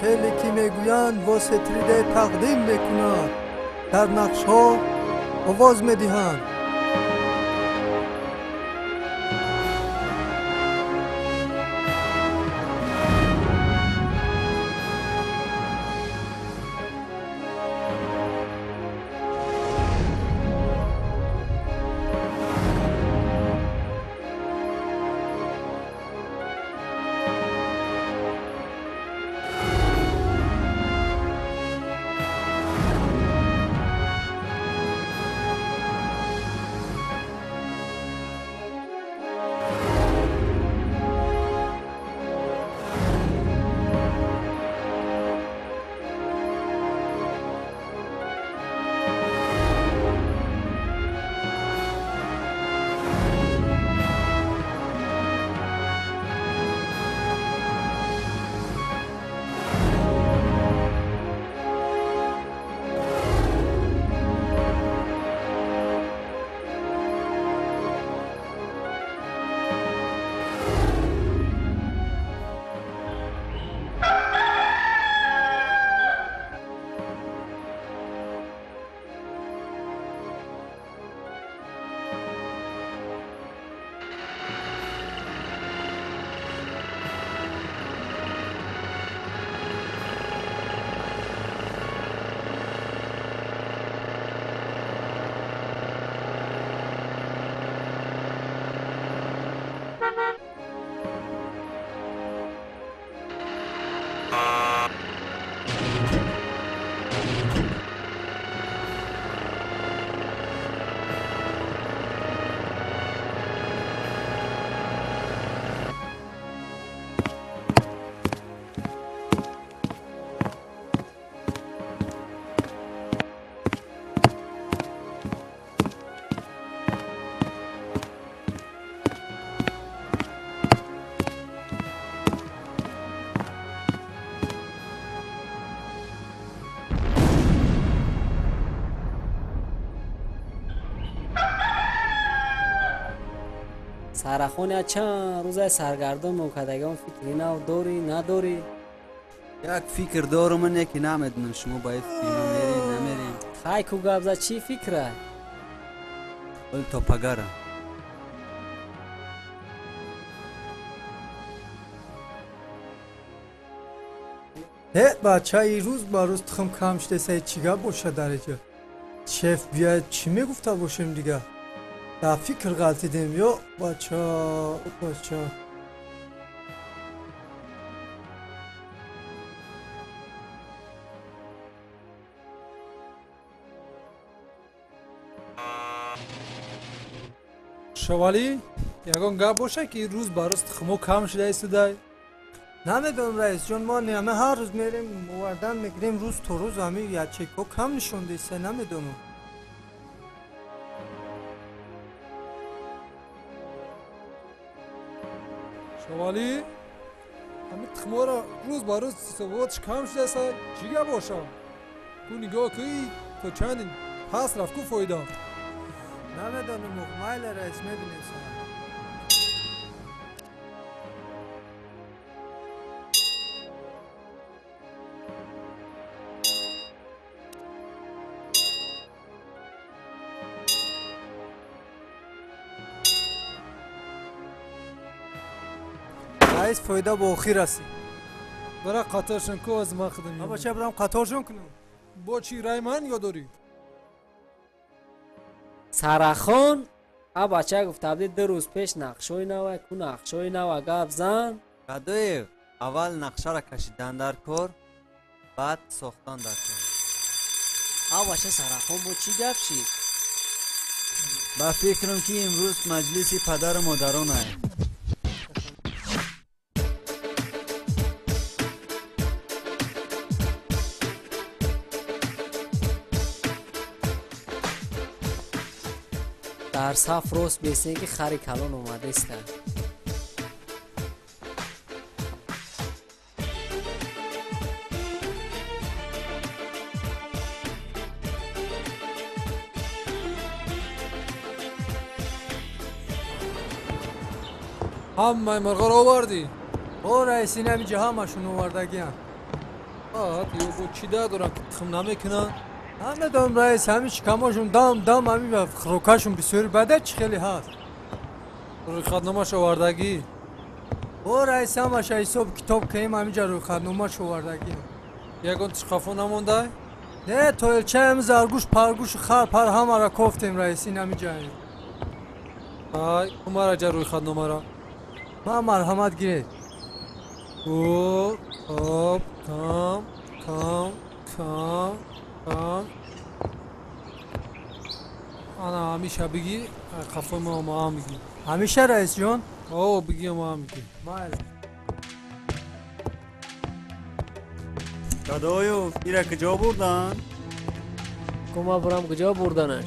خیلی که میگویند واسطریده تقدیم میکنند، در نقش ها آواز میدهند. سرخون چند روز سرگردان موکدگان فکری نو داری نداری؟ یک فکر دارم من یکی نمیدونم شما باید فیلم میرین نمیرین. خای کو گبزه چی فکره؟ ولی تا پگره بچه ای روز با روز تخم کم شده سه چیگه باشه درجه شف بیاید چی میگفته باشیم دیگه در فکر غلطی دیم یا بچه شوالی یگان گپ باشه که روز با روز تخمو کم شده ایستاده. نمیدونم رئیس جون، ما همه هر روز میریم موردن میگیریم روز تو روز همه یک چیکو کم نشون دیسته. نمیدونم شوالی همه تخمو را روز با روز سوادش کم شده است. چی گپ باشه؟ تو نگاه که تو چندین پس رفت کو فایده. نمیدونم مایل رئیس میبینیم سر رئیس فایده با آخیر رسید. برای قطارشن کو از ما خدم بابا چه برام قطارشون کنم؟ با چی رای من یا داری؟ سرخون ها بچه گفته بودی 2 روز پیش نقشوی نوه کو نقشوی نوه گفت زن کدوی اول نقشه را کشیدن در کار بعد ساختن در کار. ها بچه سرخون با چی گفت شید؟ با فکرم که امروز مجلسی پدر و مادران است. در صف راست بیسته که خری کلان اومده است. همه مرغا رو آوردی؟ او رئیس این همینجا همشون اووردگی هم. یو بو چی دارن که تخم نمیکنن؟ همه دام رئیس همیش کماشون دام همین و خروکاشون بسیاری بده چی خیلی هست. روی خدنامش آوردگی؟ او رئیس همش ای صبح کتاب کهیم همینجا روی خدنوما شوردگی هم. یکون تشخافو نمونده؟ نه تویلچه هم زرگوش پرگوش خر پر همه را کفتیم رئیس این همینجا هم. کمارا جا روی خدنامه را ما مرحمت گیرید. او آب کام انا همیشه بگی خفه ما هم بگی همیشه رئیس جون؟ بگی ما هم بگی مایل. Gadoyov, ira کجا بردن؟ کما برم کجا بردنش؟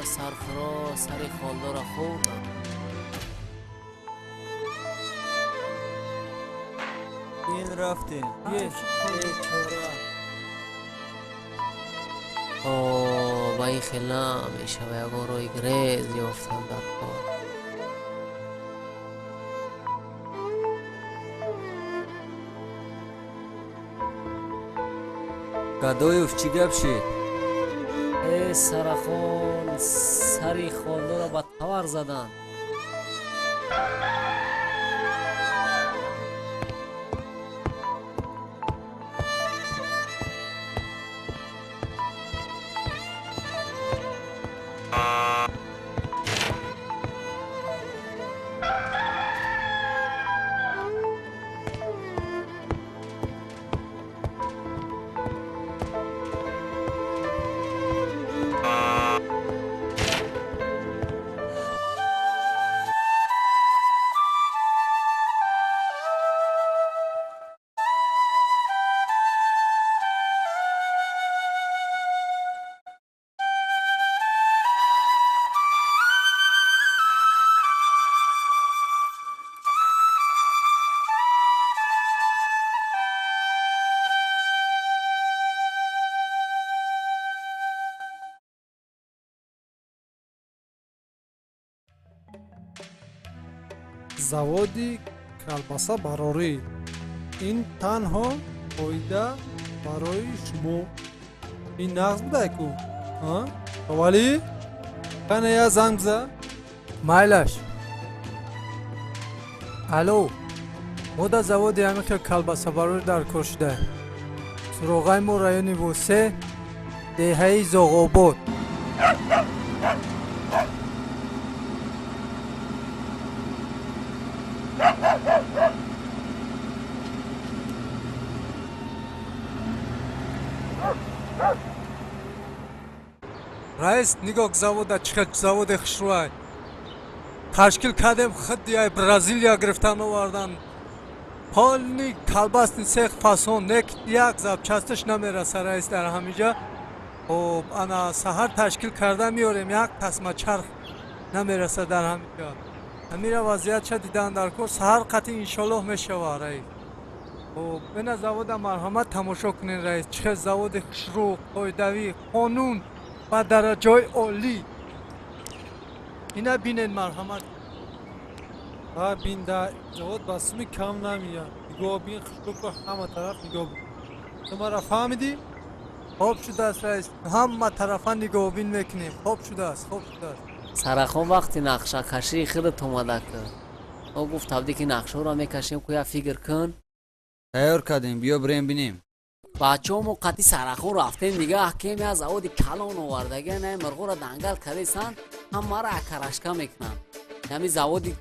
سرفراز سر خالدار خوردم. این رفتیم. با این خیلی میشه و یکان روی گریز یافتم در کار. Gadoyov چی گپ شد؟ ای سرخان سری خالدار را با تور زدن. заводи калбаса барорӣ ин танҳо фоида барои шумо ин нағз будаку аввалӣ кане я занг бизан майлаш. алло, мо дар заводи ҳамихел калбасабарорӣ дар кор шудаем. суроғаи мо райони восе деҳаи зоғобод. раис нигоҳ завода чӣ хел заводи хушрӯай ташкил кардем. хиддияи бразилия гирифтан овардан. полни калбасни сех фасон нек як запчастиш намераса раис дар ҳамиҷа. хоб ана саҳар ташкил карда меорем як тасма чарх намераса дар ҳамиҷа. ҳамира вазъиятша дидан дар кор саҳар қатъи иншоаллоҳ мешава раис. хоб бина завода марҳамат тамошо кунед раис чӣ хел заводи хушрӯ қоидавӣ қонун ба дараҷаи олӣ. ина бинед марҳамат. бинда завод ба суми кам намия нигоҳ бин хушруку ҳама тараф нигоҳ бин ту мара фаҳмидӣ хоб шудааст раис ҳама тарафа нигоҳбин мекунем. хоб шудааст хоб шудааст. сарахон вақти нақшакашии худат омада кун. мо гуфтам ки нақшаро мекашем ку я фикр кун. тайёр кардем биё бирем бинем. бачаҳомо қатъи сарахон рафтем дига кем я заводи калон овардаги на мирғоро дангал кардесан ҳамаро акарашка мекунам. ҳами заводи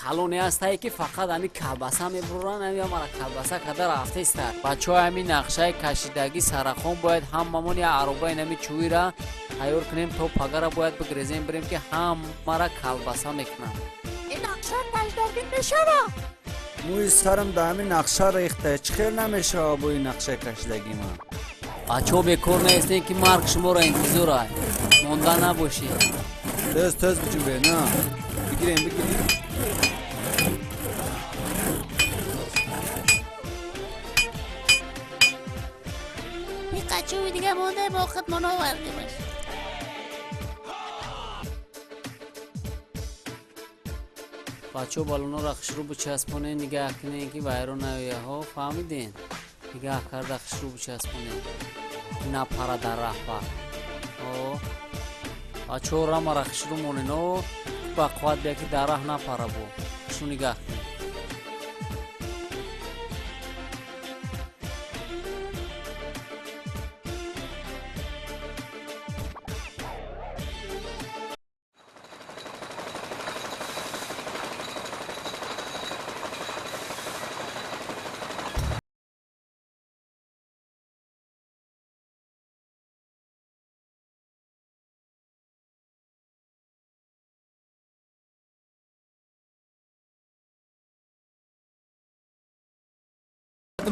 калоне астае ки фақат ҳами калбаса мебуран ҳами ҳамара калбаса када рафтеста. бачаҳо ҳами нақшаи кашидаги сарахон бояд ҳамамон я аробаи нами чӯира тайёр кунем то пагара бояд бигирезем бирем ки ҳамара калбаса мекунам. ин нақша кашидаги мешавад. мӯи сарам да ҳамин нақша рехта чӣ хел намешава бо ин нақшаи кашидаги ман. бачаҳо бекор наистем ки марг шуморо интизорай монда набошед. тез биҷӯбе на бигирем بچه دیگه مونده با خدمانو وردیمش. بچه بالونا را خشرو بچسبونه نگاه کنین که بیرون نیایه ها فهمیدین نگاه کرده خشرو بچسبونه نپره در راه بچه را ما را خشرو مونینو با قوت بیا که در راه نپره بو خشرو نگاه کنین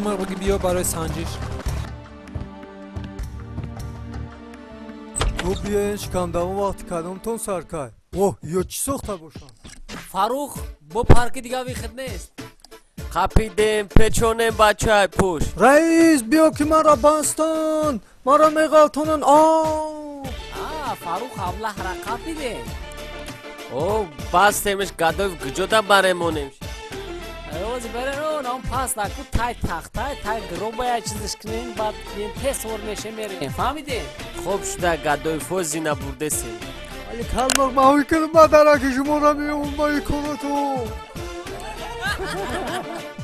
مرغ بگی بیا برای سنجش. تو بیاین شکم دوام وقتی کدامتون سرکای اوه یا چی سخته باشم فاروق با پارک دیگه ویخت نیست خپیدیم پچونیم بچه های پوش رئیس بیا که مرا بستن مرا میغلطونن فاروق حوله حرکت بیده او بستیمش گدوی گجودا برمونیم روز برن نام پاس نکو تای تختای تای گروبای چیزش کنین بعد این تصور میشه میرین فهمیدین خوب شده گدوی فوزی نبورده سیم ولی کلمر ماهی کنم مادره که شما را میون مایی کنه تو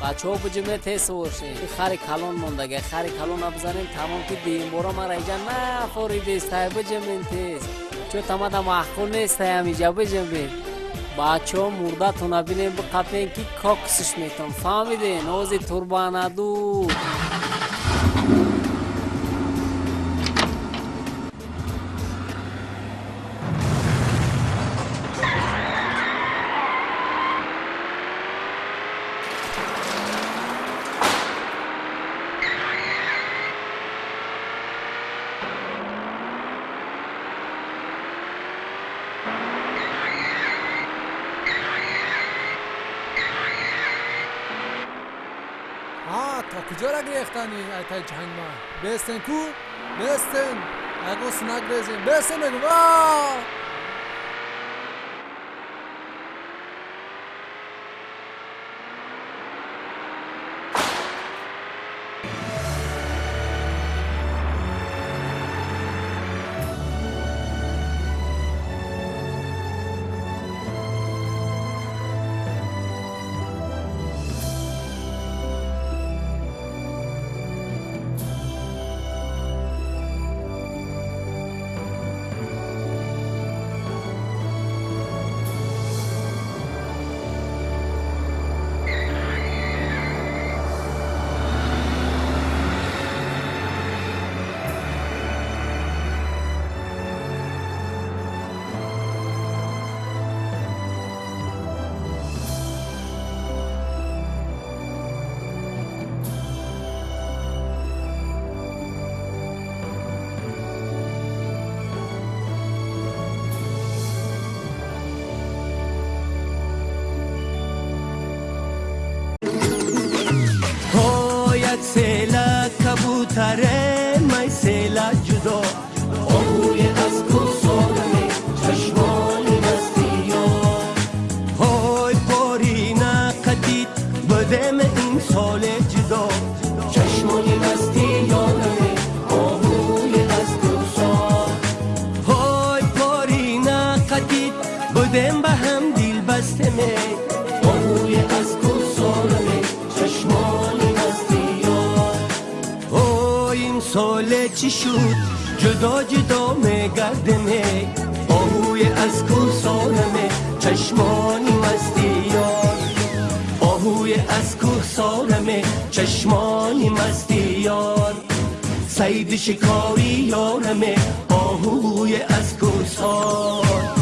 بچه ها بجمعه تصور شین خری کلون موندگه خری کلون بزنیم تمام که دیم برو ما رایجا نه فوریده استای بجمعین تیز چو تمام محکول نیستای همیجا بجمعین بچه ها مرده تو نبینیم بقپین که کاکسش میتون فهمیدین اوزی تربانه دو تا کجا را گریختانی ایتای جنگ ما بستن کو بستن اگو سنگ بزن بستن بگم سیلا کبوتره مای سیلا جدا آهوی از کوسانه چشمانی مستیا های پاری نقدید بدم این سال جدا چشمانی مستیانه آهوی از کوسان های پاری نقدید بدم به هم دیل بسته می آهوی از کوسانه چشمانی ساله چی شد جدا جدا میگردنه آهوی از کوسانمه چشمانی مستی یار آهوی از کوسانمه چشمانی مستی یار سید شکاری یارمه آهوی از کوسان